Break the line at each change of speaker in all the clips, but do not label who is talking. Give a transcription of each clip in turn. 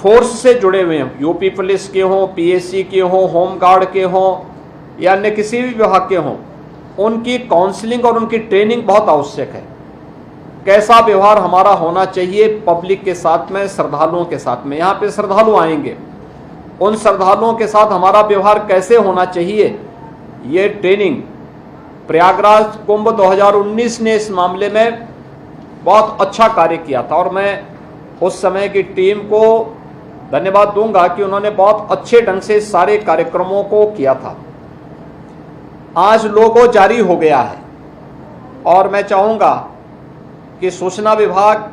Force से जुड़े हुए हैं, यूपी पुलिस के हों, पीएससी के हों, होम गार्ड के हों या अन्य किसी भी विभाग के हों, उनकी काउंसलिंग और उनकी ट्रेनिंग बहुत आवश्यक है। कैसा व्यवहार हमारा होना चाहिए पब्लिक के साथ में, श्रद्धालुओं के साथ में। यहाँ पे श्रद्धालु आएंगे, उन श्रद्धालुओं के साथ हमारा व्यवहार कैसे होना चाहिए, ये ट्रेनिंग प्रयागराज कुंभ 2019 ने इस मामले में बहुत अच्छा कार्य किया था और मैं उस समय की टीम को धन्यवाद दूंगा कि उन्होंने बहुत अच्छे ढंग से सारे कार्यक्रमों को किया था। आज लोगो जारी हो गया है और मैं चाहूँगा कि सूचना विभाग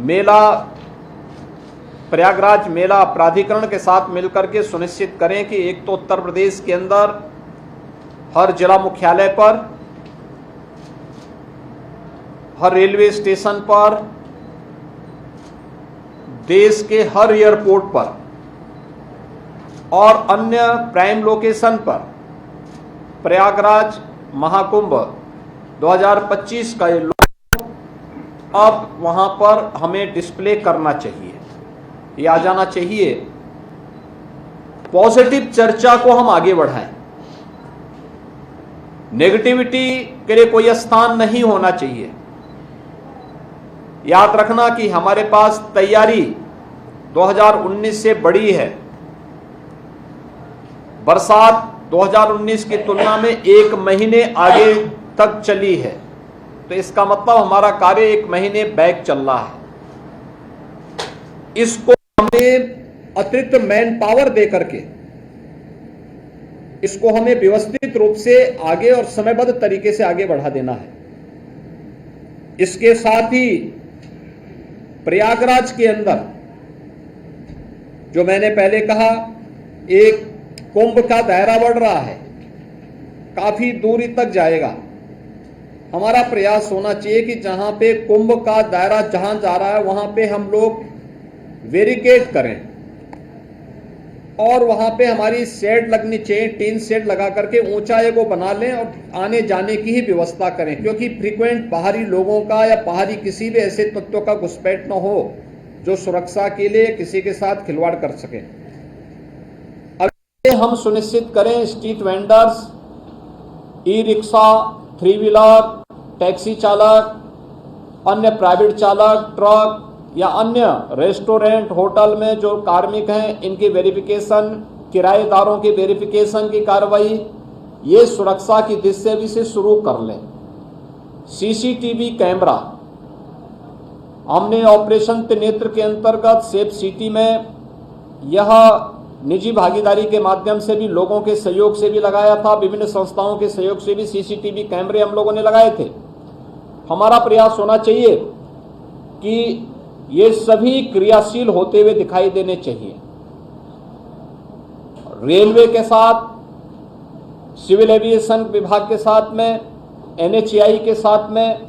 मेला प्रयागराज मेला प्राधिकरण के साथ मिलकर के सुनिश्चित करें कि एक तो उत्तर प्रदेश के अंदर हर जिला मुख्यालय पर, हर रेलवे स्टेशन पर, देश के हर एयरपोर्ट पर और अन्य प्राइम लोकेशन पर प्रयागराज महाकुंभ 2025 का ये लोगो अब वहां पर हमें डिस्प्ले करना चाहिए, ये आ जाना चाहिए। पॉजिटिव चर्चा को हम आगे बढ़ाएं, नेगेटिविटी के लिए कोई स्थान नहीं होना चाहिए। याद रखना कि हमारे पास तैयारी 2019 से बड़ी है। बरसात 2019 की तुलना में 1 महीने आगे तक चली है, तो इसका मतलब हमारा कार्य 1 महीने बैक चल रहा है। इसको हमें अतिरिक्त मैन पावर दे करके इसको हमें व्यवस्थित रूप से आगे और समयबद्ध तरीके से आगे बढ़ा देना है। इसके साथ ही प्रयागराज के अंदर जो मैंने पहले कहा, एक कुंभ का दायरा बढ़ रहा है, काफी दूरी तक जाएगा। हमारा प्रयास होना चाहिए कि जहां पे कुंभ का दायरा जहां जा रहा है वहां पे हम लोग बैरिकेड करें और वहां पे हमारी शेड लगनी चाहिए, टीन शेड लगा करके ऊंचा एगो बना लें और आने जाने की ही व्यवस्था करें, क्योंकि फ्रीक्वेंट बाहरी लोगों का या बाहरी किसी भी ऐसे तत्वों का घुसपैठ न हो जो सुरक्षा के लिए किसी के साथ खिलवाड़ कर सके। अब हम सुनिश्चित करें street vendors, e rickshaw, 3 wheeler, taxi चालक, अन्य प्राइवेट चालक, ट्रक या अन्य रेस्टोरेंट, होटल में जो कार्मिक हैं, इनकी वेरिफिकेशन, किराएदारों की वेरिफिकेशन की कार्रवाई ये सुरक्षा की दृष्टि से शुरू कर लें। सीसीटीवी कैमरा हमने ऑपरेशन त्रिनेत्र के अंतर्गत सेफ सिटी में यह निजी भागीदारी के माध्यम से भी, लोगों के सहयोग से भी लगाया था, विभिन्न संस्थाओं के सहयोग से भी सीसीटीवी कैमरे हम लोगों ने लगाए थे। हमारा प्रयास होना चाहिए कि ये सभी क्रियाशील होते हुए दिखाई देने चाहिए। रेलवे के साथ, सिविल एविएशन विभाग के साथ में, एनएचएआई के साथ में,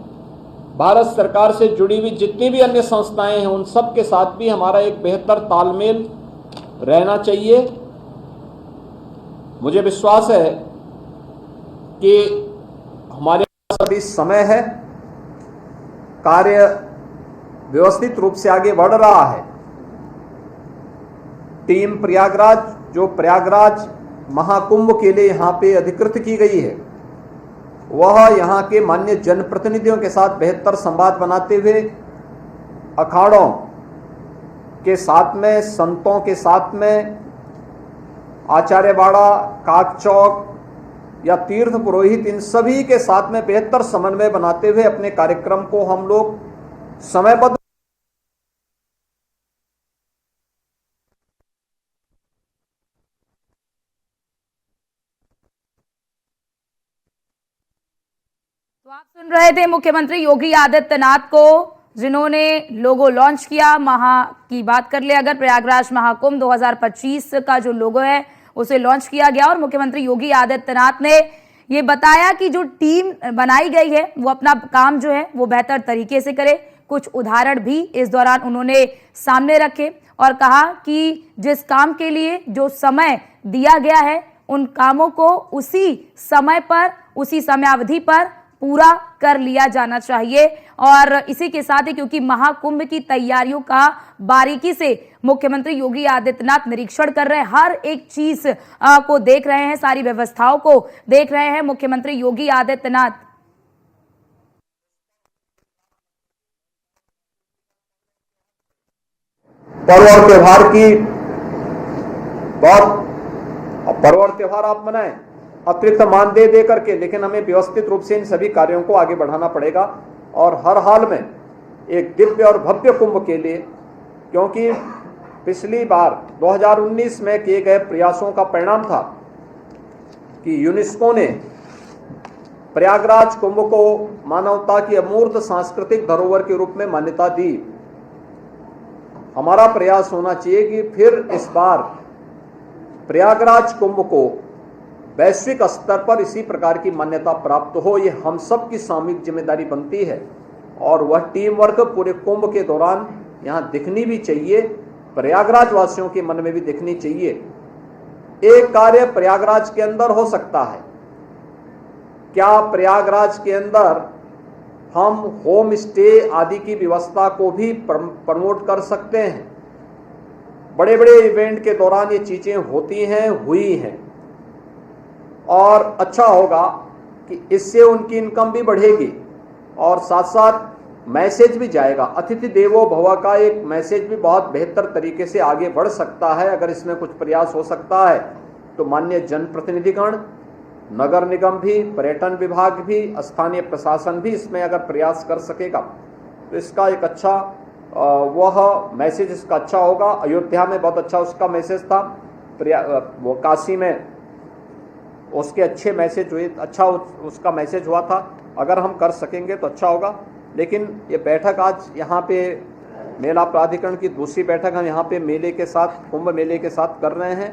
भारत सरकार से जुड़ी हुई जितनी भी अन्य संस्थाएं हैं उन सब के साथ भी हमारा एक बेहतर तालमेल रहना चाहिए। मुझे विश्वास है कि हमारे पास अभी समय है, कार्य व्यवस्थित रूप से आगे बढ़ रहा है। टीम प्रयागराज जो प्रयागराज महाकुंभ के लिए यहाँ पे अधिकृत की गई है, वह यहाँ के मान्य जनप्रतिनिधियों के साथ बेहतर संवाद बनाते हुए अखाड़ों के साथ में, संतों के साथ में, आचार्यवाड़ा, काकचौक या तीर्थ पुरोहित, इन सभी के साथ में बेहतर समन्वय बनाते हुए अपने कार्यक्रम को हम लोग समयबद्ध
तो आप सुन रहे थे मुख्यमंत्री योगी आदित्यनाथ को, जिन्होंने लोगो लॉन्च किया। की बात कर ले अगर, प्रयागराज महाकुंभ 2025 का जो लोगो है उसे लॉन्च किया गया और मुख्यमंत्री योगी आदित्यनाथ ने ये बताया कि जो टीम बनाई गई है वो अपना काम जो है वो बेहतर तरीके से करे। कुछ उदाहरण भी इस दौरान उन्होंने सामने रखे और कहा कि जिस काम के लिए जो समय दिया गया है उन कामों को उसी समय पर, उसी समयावधि पर पूरा कर लिया जाना चाहिए। और इसी के साथ ही क्योंकि महाकुंभ की तैयारियों का बारीकी से मुख्यमंत्री योगी आदित्यनाथ निरीक्षण कर रहे हैं, हर एक चीज को देख रहे हैं, सारी व्यवस्थाओं को देख रहे हैं मुख्यमंत्री योगी आदित्यनाथ।
पर्व और त्योहार की बात, पर्व और त्योहार आप मनाएं अतिरिक्त मानदेय दे करके, लेकिन हमें व्यवस्थित रूप से इन सभी कार्यों को आगे बढ़ाना पड़ेगा और हर हाल में एक दिव्य और भव्य कुंभ के लिए, क्योंकि पिछली बार 2019 में किए गए प्रयासों का परिणाम था कि यूनेस्को ने प्रयागराज कुंभ को मानवता की अमूर्त सांस्कृतिक धरोहर के रूप में मान्यता दी। हमारा प्रयास होना चाहिए कि फिर इस बार प्रयागराज कुंभ को वैश्विक स्तर पर इसी प्रकार की मान्यता प्राप्त हो। ये हम सब की सामूहिक जिम्मेदारी बनती है और वह टीम वर्क पूरे कुंभ के दौरान यहाँ दिखनी भी चाहिए, प्रयागराज वासियों के मन में भी दिखनी चाहिए। एक कार्य प्रयागराज के अंदर हो सकता है, क्या प्रयागराज के अंदर हम होम स्टे आदि की व्यवस्था को भी प्रमोट कर सकते हैं? बड़े बड़े इवेंट के दौरान ये चीजें होती हैं, हुई हैं, और अच्छा होगा कि इससे उनकी इनकम भी बढ़ेगी और साथ साथ मैसेज भी जाएगा। अतिथि देवो भव का एक मैसेज भी बहुत बेहतर तरीके से आगे बढ़ सकता है। अगर इसमें कुछ प्रयास हो सकता है तो माननीय जनप्रतिनिधिगण, नगर निगम भी, पर्यटन विभाग भी, स्थानीय प्रशासन भी इसमें अगर प्रयास कर सकेगा तो इसका एक अच्छा वह मैसेज इसका अच्छा होगा। अयोध्या में बहुत अच्छा उसका मैसेज था, वो काशी में उसके अच्छे मैसेज हुए, अच्छा उसका मैसेज हुआ था। अगर हम कर सकेंगे तो अच्छा होगा। लेकिन ये बैठक आज यहाँ पे मेला प्राधिकरण की दूसरी बैठक हम यहाँ पे मेले के साथ, कुंभ मेले के साथ कर रहे हैं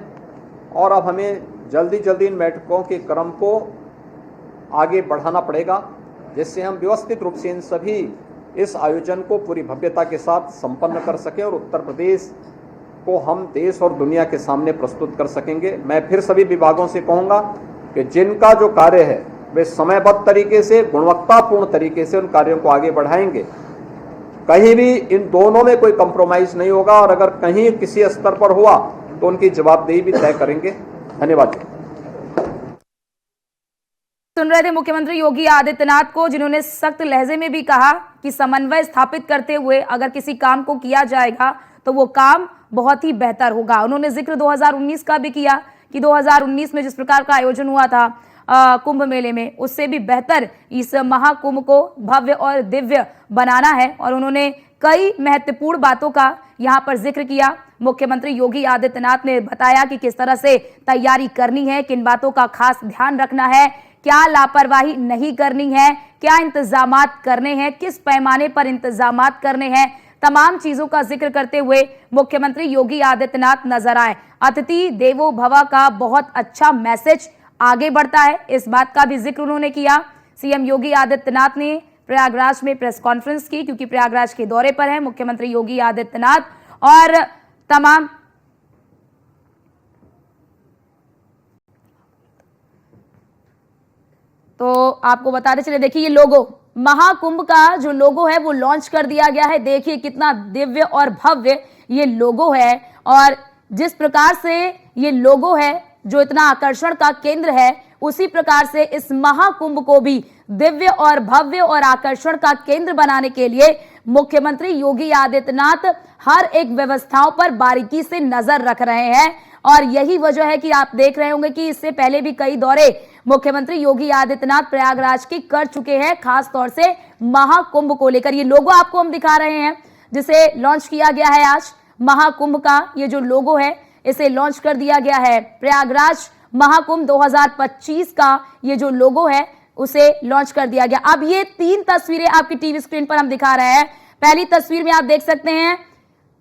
और अब हमें जल्दी जल्दी इन बैठकों के क्रम को आगे बढ़ाना पड़ेगा, जिससे हम व्यवस्थित रूप से इन सभी इस आयोजन को पूरी भव्यता के साथ संपन्न कर सकें और उत्तर प्रदेश को हम देश और दुनिया के सामने प्रस्तुत कर सकेंगे। मैं फिर सभी विभागों से कहूँगा कि जिनका जो कार्य है वे समयबद्ध तरीके से, गुणवत्तापूर्ण तरीके से उन कार्यों को आगे बढ़ाएंगे। कहीं भी इन दोनों में कोई कंप्रोमाइज नहीं होगा और अगर कहीं किसी स्तर पर हुआ तो उनकी जवाबदेही भी तय करेंगे। धन्यवाद।
सुन रहे थे मुख्यमंत्री योगी आदित्यनाथ को, जिन्होंने सख्त लहजे में भी कहा कि समन्वय स्थापित करते हुए अगर किसी काम को किया जाएगा तो वो काम बहुत ही बेहतर होगा। उन्होंने जिक्र 2019 का भी किया कि 2019 में जिस प्रकार का आयोजन हुआ था कुंभ मेले में, उससे भी बेहतर इस महाकुंभ को भव्य और दिव्य बनाना है और उन्होंने कई महत्वपूर्ण बातों का यहाँ पर जिक्र किया। मुख्यमंत्री योगी आदित्यनाथ ने बताया कि किस तरह से तैयारी करनी है, किन बातों का खास ध्यान रखना है, क्या लापरवाही नहीं करनी है, क्या इंतजामात करने हैं, किस पैमाने पर इंतजामात करने हैं, तमाम चीजों का जिक्र करते हुए मुख्यमंत्री योगी आदित्यनाथ नजर आए। अतिथि देवो भव का बहुत अच्छा मैसेज आगे बढ़ता है, इस बात का भी जिक्र उन्होंने किया। सीएम योगी आदित्यनाथ ने प्रयागराज में प्रेस कॉन्फ्रेंस की, क्योंकि प्रयागराज के दौरे पर है मुख्यमंत्री योगी आदित्यनाथ और तमाम तो आपको बताते चले, देखिए ये लोगो, महाकुंभ का जो लोगो है वो लॉन्च कर दिया गया है। देखिए कितना दिव्य और भव्य ये लोगो है और जिस प्रकार से ये लोगो है जो इतना आकर्षण का केंद्र है, उसी प्रकार से इस महाकुंभ को भी दिव्य और भव्य और आकर्षण का केंद्र बनाने के लिए मुख्यमंत्री योगी आदित्यनाथ हर एक व्यवस्थाओं पर बारीकी से नजर रख रहे हैं और यही वजह है कि आप देख रहे होंगे कि इससे पहले भी कई दौरे मुख्यमंत्री योगी आदित्यनाथ प्रयागराज के कर चुके हैं, खास तौर से महाकुंभ को लेकर। ये लोगो आपको हम दिखा रहे हैं जिसे लॉन्च किया गया है आज। महाकुंभ का ये जो लोगो है इसे लॉन्च कर दिया गया है। प्रयागराज महाकुंभ 2025 का ये जो लोगो है उसे लॉन्च कर दिया गया। अब ये 3 तस्वीरें आपकी टीवी स्क्रीन पर हम दिखा रहे हैं। पहली तस्वीर में आप देख सकते हैं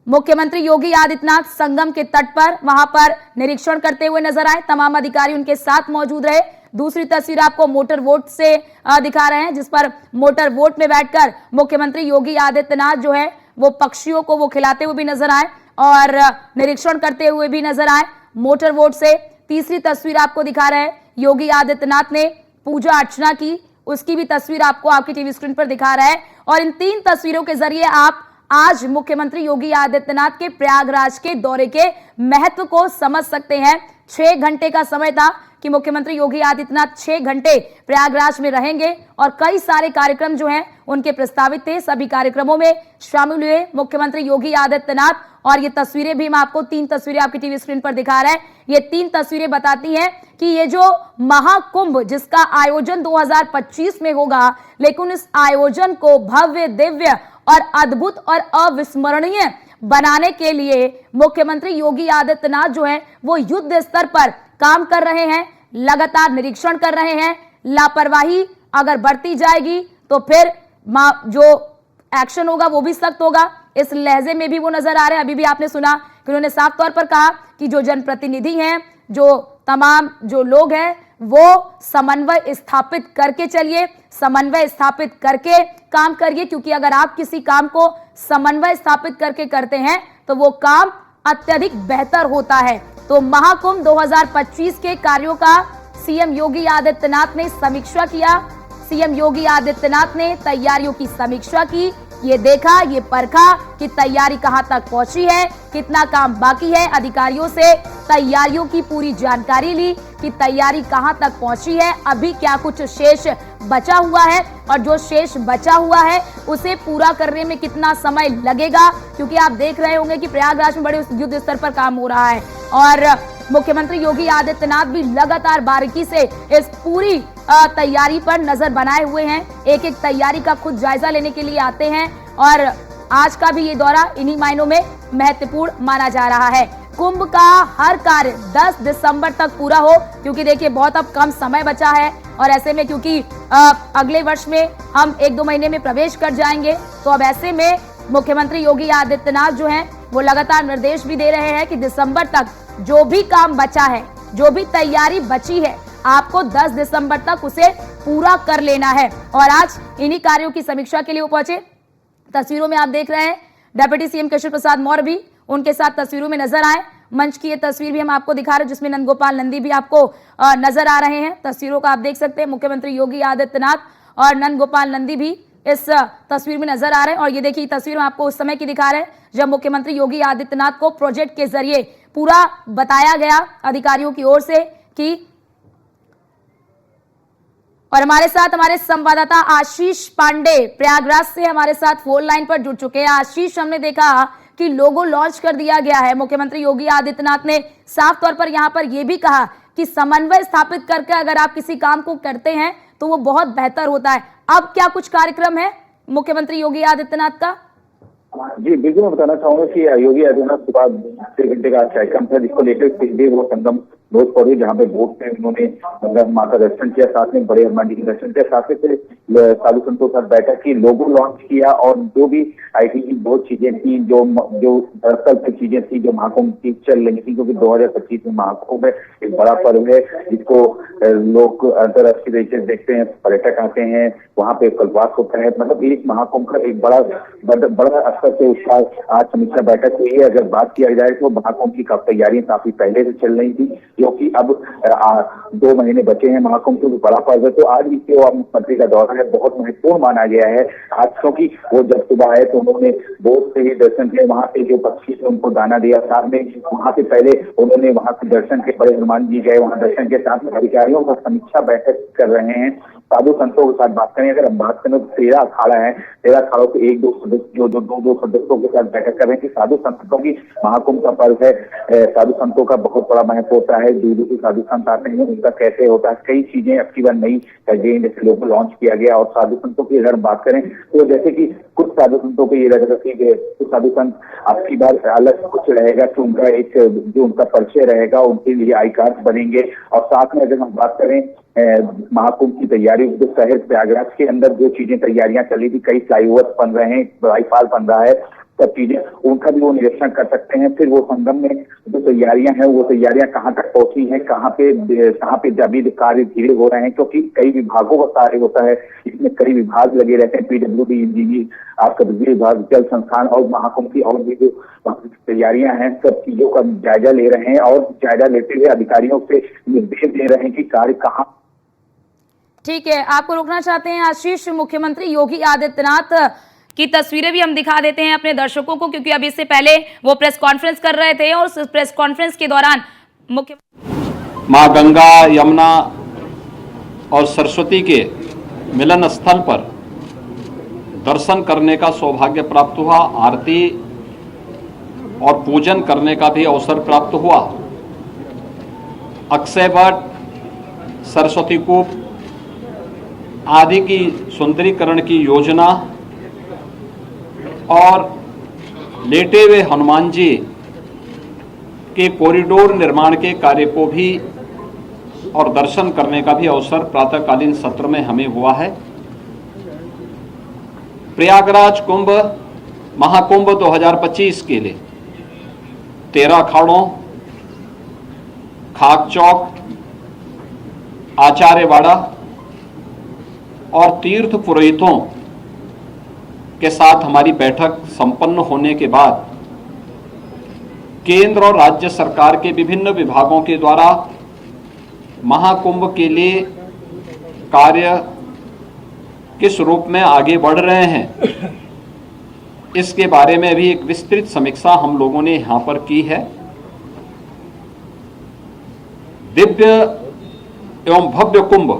मुख्यमंत्री योगी आदित्यनाथ संगम के तट पर वहां पर निरीक्षण करते हुए नजर आए, तमाम अधिकारी उनके साथ मौजूद रहे। दूसरी तस्वीर आपको मोटर बोट से दिखा रहे हैं, जिस पर मोटर बोट में बैठकर मुख्यमंत्री योगी आदित्यनाथ जो है वो पक्षियों को वो खिलाते हुए भी नजर आए और निरीक्षण करते हुए भी नजर आए मोटर बोट से। तीसरी तस्वीर आपको दिखा रहे हैं, योगी आदित्यनाथ ने पूजा अर्चना की उसकी भी तस्वीर आपको आपकी टीवी स्क्रीन पर दिखा रहा है। और इन 3 तस्वीरों के जरिए आप आज मुख्यमंत्री योगी आदित्यनाथ के प्रयागराज के दौरे के महत्व को समझ सकते हैं। 6 घंटे का समय था कि मुख्यमंत्री योगी आदित्यनाथ 6 घंटे प्रयागराज में रहेंगे और कई सारे कार्यक्रम जो हैं उनके प्रस्तावित थे। सभी कार्यक्रमों में शामिल हुए मुख्यमंत्री योगी आदित्यनाथ। और ये तस्वीरें भी हम आपको 3 तस्वीरें आपकी टीवी स्क्रीन पर दिखा रहे हैं। ये 3 तस्वीरें बताती हैं कि ये जो महाकुंभ जिसका आयोजन 2025 में होगा, लेकिन इस आयोजन को भव्य, दिव्य और अद्भुत और अविस्मरणीय बनाने के लिए मुख्यमंत्री योगी आदित्यनाथ जो है वो युद्ध स्तर पर काम कर रहे हैं, लगातार निरीक्षण कर रहे हैं। लापरवाही अगर बढ़ती जाएगी तो फिर जो एक्शन होगा वो भी सख्त होगा। इस लहजे में भी वो नजर आ रहे हैं। अभी भी आपने सुना कि उन्होंने साफ तौर पर कहा कि जो जनप्रतिनिधि हैं, जो तमाम जो लोग हैं, वो समन्वय स्थापित करके चलिए, समन्वय स्थापित करके काम करिए, क्योंकि अगर आप किसी काम को समन्वय स्थापित करके करते हैं तो वो काम अत्यधिक बेहतर होता है। तो महाकुंभ 2025 के कार्यों का सीएम योगी आदित्यनाथ ने समीक्षा किया। सीएम योगी आदित्यनाथ ने तैयारियों की समीक्षा की, ये देखा, ये परखा कि तैयारी कहां तक पहुंची है, कितना काम बाकी है। अधिकारियों से तैयारियों की पूरी जानकारी ली कि तैयारी कहां तक पहुंची है, अभी क्या कुछ शेष बचा हुआ है और जो शेष बचा हुआ है उसे पूरा करने में कितना समय लगेगा, क्योंकि आप देख रहे होंगे कि प्रयागराज में बड़े युद्ध स्तर पर काम हो रहा है। और मुख्यमंत्री योगी आदित्यनाथ भी लगातार बारीकी से इस पूरी तैयारी पर नजर बनाए हुए हैं। एक एक तैयारी का खुद जायजा लेने के लिए आते हैं और आज का भी ये दौरा इन्हीं मायनों में महत्वपूर्ण माना जा रहा है। कुंभ का हर कार्य 10 दिसंबर तक पूरा हो, क्योंकि देखिए बहुत अब कम समय बचा है और ऐसे में क्योंकि अगले वर्ष में हम 1-2 महीने में प्रवेश कर जाएंगे, तो अब ऐसे में मुख्यमंत्री योगी आदित्यनाथ जो हैं वो लगातार निर्देश भी दे रहे हैं कि दिसंबर तक जो भी काम बचा है, जो भी तैयारी बची है, आपको 10 दिसंबर तक उसे पूरा कर लेना है। और आज इन्हीं कार्यों की समीक्षा के लिए वो पहुंचे। तस्वीरों में आप देख रहे हैं डिप्टी सीएम केशव प्रसाद मौर्य भी उनके साथ तस्वीरों में नजर आए। मंच की ये तस्वीर भी हम आपको दिखा रहे हैं जिसमें नंदगोपाल नंदी भी आपको नजर आ रहे हैं। तस्वीरों का आप देख सकते हैं, मुख्यमंत्री योगी आदित्यनाथ और नंदगोपाल नंदी भी इस तस्वीर में नजर आ रहे हैं। और ये देखिए तस्वीर हम आपको उस समय की दिखा रहे हैं जब मुख्यमंत्री योगी आदित्यनाथ को प्रोजेक्ट के जरिए पूरा बताया गया अधिकारियों की ओर से कि। और हमारे साथ हमारे संवाददाता आशीष पांडे प्रयागराज से हमारे साथ फोन लाइन पर जुड़ चुके हैं। आशीष, हमने देखा कि लोगो लॉन्च कर दिया गया है। मुख्यमंत्री योगी आदित्यनाथ ने साफ तौर पर यहां पर यह भी कहा कि समन्वय स्थापित करके अगर आप किसी काम को करते हैं तो वो बहुत बेहतर होता है। अब क्या कुछ कार्यक्रम है मुख्यमंत्री योगी आदित्यनाथ का?
जी बिल्कुल, मैं बताना चाहूंगा कि योगी आदित्यनाथ सुबह 6 घंटे का कार्यक्रम था जिसको लेकर सीधे वो संगम रोज पौड़ी जहाँ पे बोट में उन्होंने माँ का दर्शन किया, साथ में बड़े हनुमान जी के दर्शन किया, साथ में फिर साधु संतों के साथ बैठक की, लोगो लॉन्च किया और जो भी आईटी की बहुत चीजें थी, जो दरअसल चीजें थी जो महाकुंभ की चल रही थी, क्योंकि 2025 में महाकुंभ है, एक बड़ा पर्व है जिसको लोग अंतर्राष्ट्रीय तरीके से देखते हैं, पर्यटक आते हैं, वहाँ पे कल्पवास होता है। मतलब एक महाकुंभ का एक बड़ा स्तर से उसका आज समीक्षा बैठक हुई है। अगर बात किया जाए तो महाकुंभ की तैयारियां काफी पहले से चल रही थी, क्योंकि अब 2 महीने बचे हैं महाकुंभ को, बड़ा पर्व है। तो आज भी मुख्यमंत्री का दौरा है बहुत महत्वपूर्ण माना गया है आज, क्योंकि वो जब सुबह आए तो उन्होंने बोट से ही दर्शन किए, वहां से जो पक्षी थे उनको दाना दिया, साथ में वहां से पहले उन्होंने वहां से दर्शन के बड़े हनुमान जी गए, वहां दर्शन के साथ में अधिकारियों का समीक्षा बैठक कर रहे हैं। साधु संतों के साथ बात करें, अगर हम बात करें तो 13 अखाड़ा है, 13 अखाड़ों के 1-2 सदस्य जो 2 सदस्यों के साथ बैठक कर रहे हैं कि साधु संतों की महाकुंभ का पर्व है, साधु संतों का बहुत बड़ा महत्व होता है, दूर से साधु संत आते हैं, उनका कैसे होता है, कई चीजें अब की बार नई गई, जैसे लोगो लॉन्च किया गया। और साधु संतों की अगर बात करें तो जैसे कि कुछ साधु संतों को ये रहेगा कि कुछ साधु संत अब की बार अलग कुछ रहेगा कि उनका एक जो उनका परिचय रहेगा, उनके लिए आई कार्ड बनेंगे। और साथ में अगर हम बात करें महाकुंभ की तैयारी, जो शहर प्रयागराज के अंदर जो चीजें तैयारियां चली थी, कई फ्लाईओवर बन रहे हैं, बाईपास बन रहा है, सब चीजें उनका भी वो निरीक्षण कर सकते हैं। फिर वो संगम में जो तैयारियां हैं वो तैयारियां कहाँ तक पहुंची हैं, कहाँ पे अभी कार्य धीरे हो रहे हैं, क्योंकि कई विभागों का कार्य होता है, इसमें कई विभाग लगे रहते हैं, PWD, इंजीनियर, आपका बिजली विभाग, जल संस्थान और महाकुंभ की और भी जो तैयारियां हैं, सब चीजों का जायजा ले रहे हैं और जायजा लेते हुए अधिकारियों से निर्देश दे रहे हैं कि कार्य कहाँ।
ठीक है, आपको रोकना चाहते हैं आशीष। मुख्यमंत्री योगी आदित्यनाथ की तस्वीरें भी हम दिखा देते हैं अपने दर्शकों को, क्योंकि अभी इससे पहले वो प्रेस कॉन्फ्रेंस कर रहे थे और उस प्रेस कॉन्फ्रेंस के दौरान मुख्य
मां गंगा, यमुना और सरस्वती के मिलन स्थल पर दर्शन करने का सौभाग्य प्राप्त हुआ, आरती और पूजन करने का भी अवसर प्राप्त हुआ। अक्षय वट, सरस्वती कूप आदि की सुंदरीकरण की योजना और लेटे हुए हनुमान जी के कॉरिडोर निर्माण के कार्य को भी और दर्शन करने का भी अवसर प्रातःकालीन सत्र में हमें हुआ है। प्रयागराज कुंभ महाकुंभ 2025 के लिए 13 अखाड़ों, खाक चौक, आचार्यवाड़ा और तीर्थ पुरोहितों के साथ हमारी बैठक संपन्न होने के बाद केंद्र और राज्य सरकार के विभिन्न विभागों के द्वारा महाकुंभ के लिए कार्य किस रूप में आगे बढ़ रहे हैं, इसके बारे में भी एक विस्तृत समीक्षा हम लोगों ने यहां पर की है। दिव्य एवं भव्य कुंभ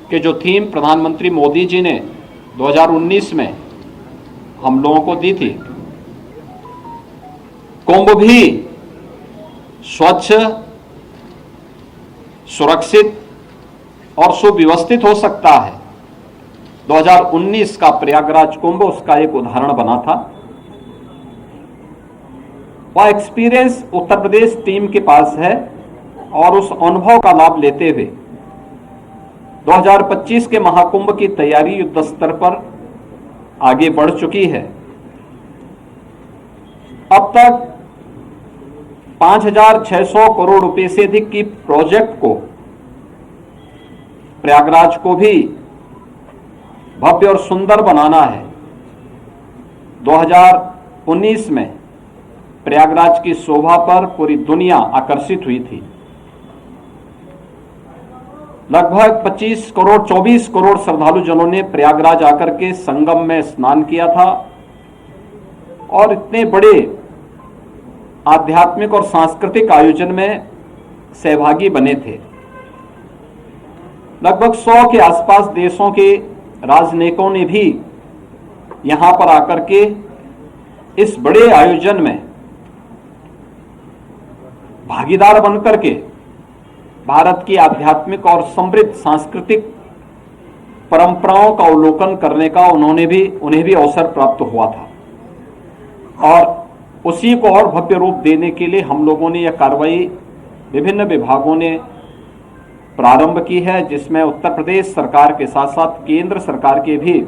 के जो थीम प्रधानमंत्री मोदी जी ने 2019 में हम लोगों को दी थी, कुंभ भी स्वच्छ, सुरक्षित और सुव्यवस्थित हो सकता है। 2019 का प्रयागराज कुंभ उसका एक उदाहरण बना था। वह एक्सपीरियंस उत्तर प्रदेश टीम के पास है और उस अनुभव का लाभ लेते हुए 2025 के महाकुंभ की तैयारी युद्ध स्तर पर आगे बढ़ चुकी है। अब तक 5,600 करोड़ रुपए से अधिक की प्रोजेक्ट को, प्रयागराज को भी भव्य और सुंदर बनाना है। 2019 में प्रयागराज की शोभा पर पूरी दुनिया आकर्षित हुई थी। लगभग 24 करोड़ श्रद्धालु जनों ने प्रयागराज आकर के संगम में स्नान किया था और इतने बड़े आध्यात्मिक और सांस्कृतिक आयोजन में सहभागी बने थे। लगभग 100 के आसपास देशों के राजनयिकों ने भी यहां पर आकर के इस बड़े आयोजन में भागीदार बनकर के भारत की आध्यात्मिक और समृद्ध सांस्कृतिक परंपराओं का अवलोकन करने का उन्हें भी अवसर प्राप्त हुआ था। और उसी को और भव्य रूप देने के लिए हम लोगों ने यह कार्रवाई विभिन्न विभागों ने प्रारंभ की है, जिसमें उत्तर प्रदेश सरकार के साथ साथ केंद्र सरकार के भी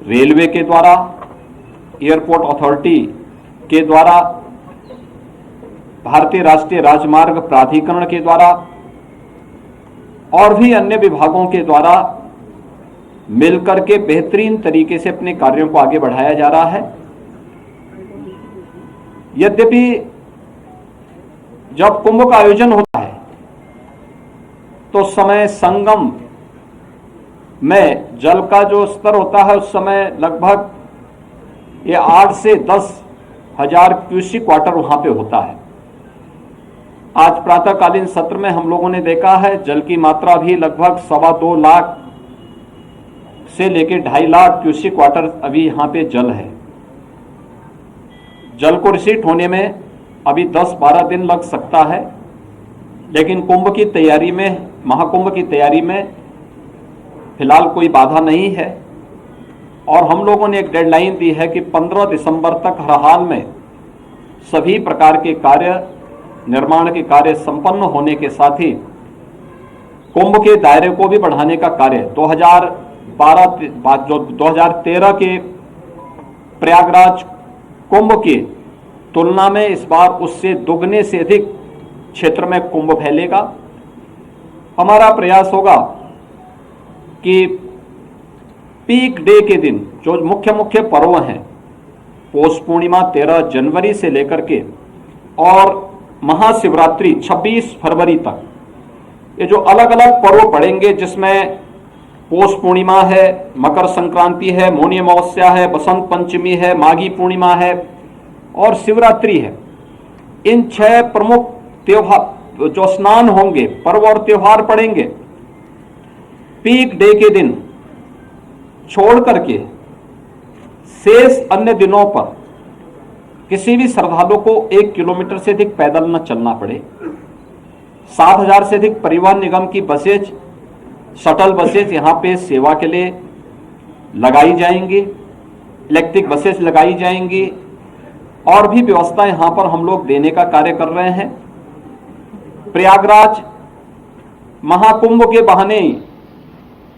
रेलवे के द्वारा, एयरपोर्ट अथॉरिटी के द्वारा, भारतीय राष्ट्रीय राजमार्ग प्राधिकरण के द्वारा और भी अन्य विभागों के द्वारा मिलकर के बेहतरीन तरीके से अपने कार्यों को आगे बढ़ाया जा रहा है। यद्यपि जब कुंभ का आयोजन होता है तो समय संगम में जल का जो स्तर होता है उस समय लगभग ये 8 से 10 हजार क्यूसिक वाटर वहां पे होता है। आज प्रातःकालीन सत्र में हम लोगों ने देखा है जल की मात्रा भी लगभग 2.25 लाख से लेकर 2.5 लाख क्यूसिक वाटर अभी यहां पे जल है। जल को रिसीट होने में अभी 10-12 दिन लग सकता है, लेकिन कुंभ की तैयारी में, महाकुंभ की तैयारी में फिलहाल कोई बाधा नहीं है। और हम लोगों ने एक डेडलाइन दी है कि 15 दिसंबर तक हर हाल में सभी प्रकार के कार्य, निर्माण के कार्य संपन्न होने के साथ ही कुंभ के दायरे को भी बढ़ाने का कार्य 2013 के प्रयागराज कुंभ की तुलना में इस बार उससे दुगने से अधिक क्षेत्र में कुंभ फैलेगा। हमारा प्रयास होगा कि पीक डे के दिन जो मुख्य पर्व हैं, पौष पूर्णिमा 13 जनवरी से लेकर के और महाशिवरात्रि 26 फरवरी तक, ये जो अलग अलग पर्व पड़ेंगे, जिसमें पौष पूर्णिमा है, मकर संक्रांति है, मौनी अमावस्या है, बसंत पंचमी है, माघी पूर्णिमा है और शिवरात्रि है, इन 6 प्रमुख त्योहार जो स्नान होंगे, पर्व और त्योहार पड़ेंगे, पीक डे के दिन छोड़ करके शेष अन्य दिनों पर किसी भी श्रद्धालु को 1 किलोमीटर से अधिक पैदल न चलना पड़े। 7,000 से अधिक परिवहन निगम की बसेज, शटल बसेज यहाँ पे सेवा के लिए लगाई जाएंगी, इलेक्ट्रिक बसेज लगाई जाएंगी और भी व्यवस्था यहाँ पर हम लोग देने का कार्य कर रहे हैं। प्रयागराज महाकुंभ के बहाने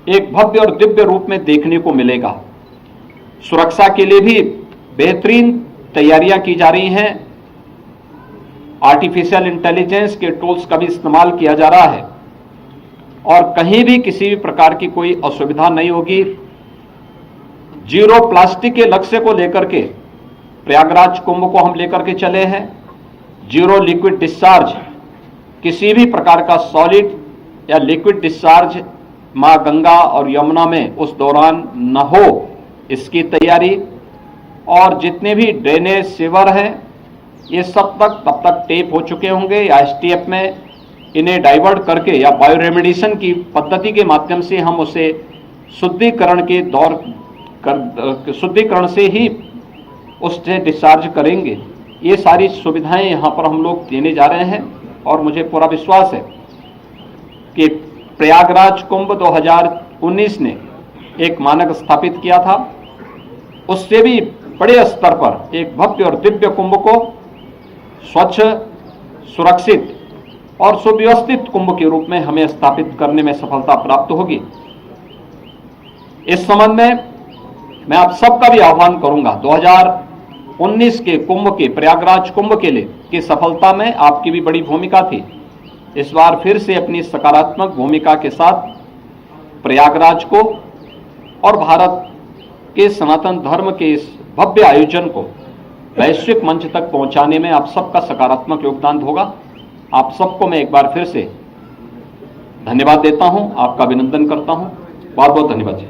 एक भव्य और दिव्य रूप में देखने को मिलेगा। सुरक्षा के लिए भी बेहतरीन तैयारियां की जा रही हैं। आर्टिफिशियल इंटेलिजेंस के टूल्स का भी इस्तेमाल किया जा रहा है और कहीं भी किसी भी प्रकार की कोई असुविधा नहीं होगी। जीरो प्लास्टिक के लक्ष्य को लेकर के प्रयागराज कुंभ को हम लेकर के चले हैं। जीरो लिक्विड डिस्चार्ज, किसी भी प्रकार का सॉलिड या लिक्विड डिस्चार्ज मां गंगा और यमुना में उस दौरान न हो, इसकी तैयारी। और जितने भी ड्रेनेज सीवर हैं ये सब तब तक टेप हो चुके होंगे या एसटीएफ में इन्हें डाइवर्ट करके या बायो रेमेडिएशन की पद्धति के माध्यम से हम उसे शुद्धिकरण से ही उससे डिस्चार्ज करेंगे। ये सारी सुविधाएं यहाँ पर हम लोग देने जा रहे हैं और मुझे पूरा विश्वास है कि प्रयागराज कुंभ 2019 ने एक मानक स्थापित किया था, उससे भी बड़े स्तर पर एक भव्य और दिव्य कुंभ को स्वच्छ, सुरक्षित और सुव्यवस्थित कुंभ के रूप में हमें स्थापित करने में सफलता प्राप्त होगी। इस संबंध में मैं आप सबका भी आह्वान करूंगा, 2019 के कुंभ के, प्रयागराज कुंभ के लिए की सफलता में आपकी भी बड़ी भूमिका थी। इस बार फिर से अपनी सकारात्मक भूमिका के साथ प्रयागराज को और भारत के सनातन धर्म के इस भव्य आयोजन को वैश्विक मंच तक पहुंचाने में आप सबका सकारात्मक योगदान होगा। आप सबको मैं एक बार फिर से धन्यवाद देता हूं, आपका अभिनंदन करता हूं। बहुत बहुत धन्यवाद जी।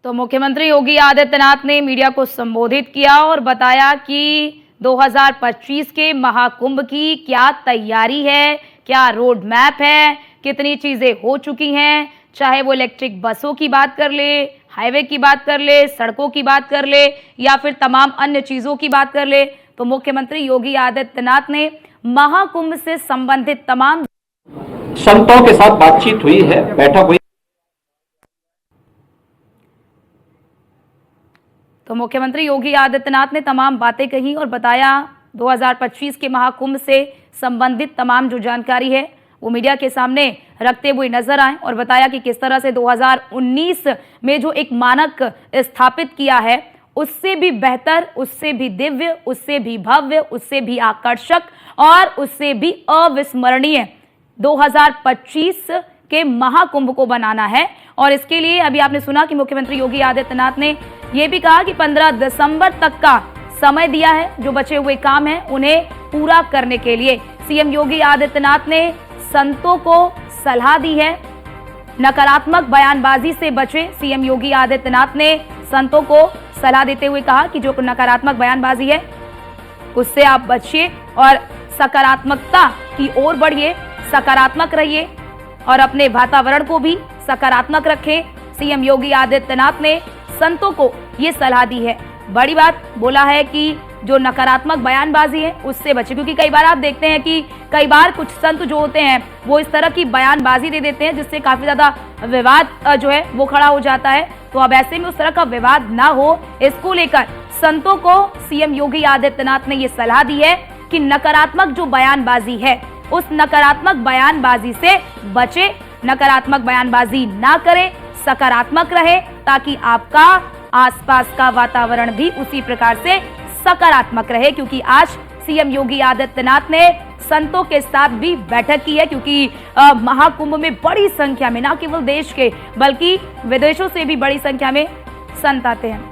तो मुख्यमंत्री योगी आदित्यनाथ ने मीडिया को संबोधित किया और बताया कि 2025 के महाकुंभ की क्या तैयारी है, क्या रोड मैप है, कितनी चीजें हो चुकी हैं, चाहे वो इलेक्ट्रिक बसों की बात कर ले, हाईवे की बात कर ले, सड़कों की बात कर ले या फिर तमाम अन्य चीजों की बात कर ले। तो मुख्यमंत्री योगी आदित्यनाथ ने महाकुंभ से संबंधित तमाम
संतों के साथ बातचीत हुई है, बैठक हुई।
तो मुख्यमंत्री योगी आदित्यनाथ ने तमाम बातें कही और बताया 2025 के महाकुंभ से संबंधित तमाम जो जानकारी है वो मीडिया के सामने रखते हुए नजर आए और बताया कि किस तरह से 2019 में जो एक मानक स्थापित किया है उससे भी बेहतर, उससे भी दिव्य, उससे भी भव्य, उससे भी आकर्षक और उससे भी अविस्मरणीय 2025 के महाकुंभ को बनाना है। और इसके लिए अभी आपने सुना कि मुख्यमंत्री योगी आदित्यनाथ ने यह भी कहा कि 15 दिसंबर तक का समय दिया है, जो बचे हुए काम हैं उन्हें पूरा करने के लिए। सीएम योगी आदित्यनाथ ने संतों को सलाह दी है, नकारात्मक बयानबाजी से बचे। सीएम योगी आदित्यनाथ ने संतों को सलाह देते हुए कहा कि जो नकारात्मक बयानबाजी है उससे आप बचिए और सकारात्मकता की ओर बढ़िए, सकारात्मक रहिए और अपने वातावरण को भी सकारात्मक रखें। सीएम योगी आदित्यनाथ ने संतों को ये सलाह दी है। बड़ी बात बोला है कि जो नकारात्मक बयानबाजी है उससे बचे, क्योंकि कई बार आप देखते हैं कि कई बार कुछ संत जो होते हैं वो इस तरह की बयानबाजी दे देते हैं जिससे काफी ज्यादा विवाद जो है वो खड़ा हो जाता है। तो अब ऐसे में उस तरह का विवाद ना हो, इसको लेकर संतों को सीएम योगी आदित्यनाथ ने ये सलाह दी है कि नकारात्मक जो बयानबाजी है उस नकारात्मक बयानबाजी से बचे, नकारात्मक बयानबाजी ना करें, सकारात्मक रहे ताकि आपका आसपास का वातावरण भी उसी प्रकार से सकारात्मक रहे। क्योंकि आज सीएम योगी आदित्यनाथ ने संतों के साथ भी बैठक की है, क्योंकि महाकुंभ में बड़ी संख्या में न केवल देश के बल्कि विदेशों से भी बड़ी संख्या में संत आते हैं।